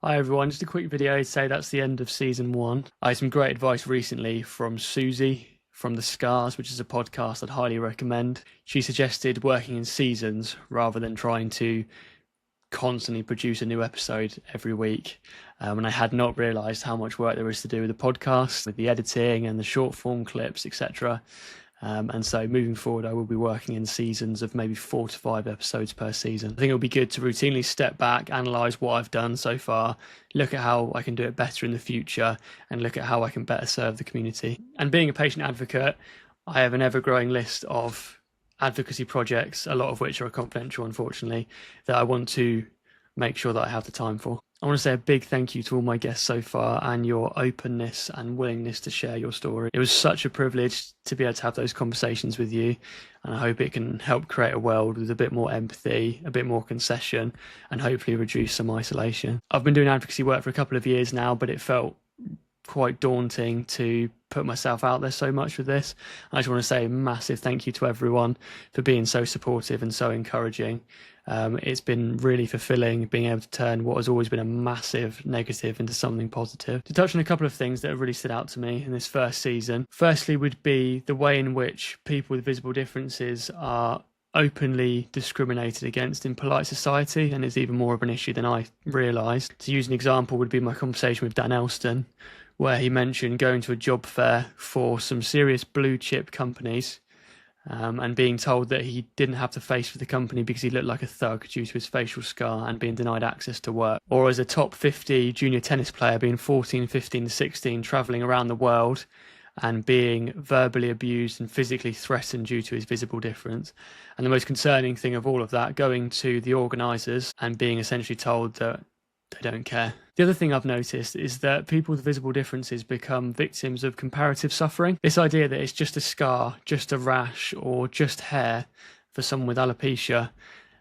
Hi everyone, just a quick video to say that's the end of season 1. I had some great advice recently from Suzi from The Scars, which is a podcast I'd highly recommend. She suggested working in seasons rather than trying to constantly produce a new episode every week. And I had not realised how much work there is to do with the podcast, with the editing and the short form clips, etc. And so moving forward, I will be working in seasons of maybe 4 to 5 episodes per season. I think it'll be good to routinely step back, analyse what I've done so far, look at how I can do it better in the future, and look at how I can better serve the community. And being a patient advocate, I have an ever-growing list of advocacy projects, a lot of which are confidential, unfortunately, that I want to make sure that I have the time for. I want to say a big thank you to all my guests so far and your openness and willingness to share your story. It was such a privilege to be able to have those conversations with you, and I hope it can help create a world with a bit more empathy, a bit more concession, and hopefully reduce some isolation. I've been doing advocacy work for a couple of years now, but it felt quite daunting to put myself out there so much with this. I just want to say a massive thank you to everyone for being so supportive and so encouraging. It's been really fulfilling being able to turn what has always been a massive negative into something positive. To touch on a couple of things that have really stood out to me in this first season, firstly would be the way in which people with visible differences are openly discriminated against in polite society, and it's even more of an issue than I realised. To use an example would be my conversation with Dan Elston, where he mentioned going to a job fair for some serious blue chip companies and being told that he didn't have the face for the company because he looked like a thug due to his facial scar and being denied access to work. Or as a top 50 junior tennis player being 14, 15, 16, travelling around the world and being verbally abused and physically threatened due to his visible difference. And the most concerning thing of all of that, going to the organisers and being essentially told that they don't care. The other thing I've noticed is that people with visible differences become victims of comparative suffering. This idea that it's just a scar, just a rash, or just hair for someone with alopecia,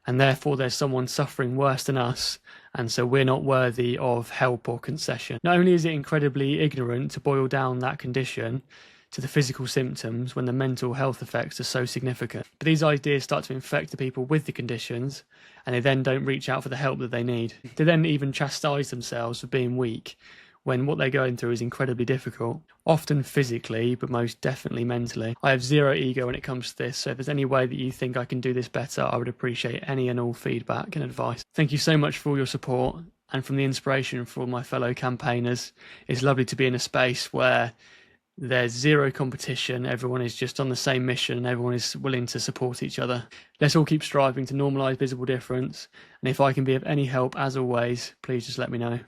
and therefore there's someone suffering worse than us, and so we're not worthy of help or concession. Not only is it incredibly ignorant to boil down that condition to the physical symptoms when the mental health effects are so significant, but these ideas start to infect the people with the conditions, and they then don't reach out for the help that they need. They then even chastise themselves for being weak when what they're going through is incredibly difficult, often physically, but most definitely mentally. I have zero ego when it comes to this, so if there's any way that you think I can do this better, I would appreciate any and all feedback and advice. Thank you so much for all your support and from the inspiration for all my fellow campaigners. It's lovely to be in a space where there's zero competition, everyone is just on the same mission, and everyone is willing to support each other. Let's all keep striving to normalise visible difference, and if I can be of any help, as always, please just let me know.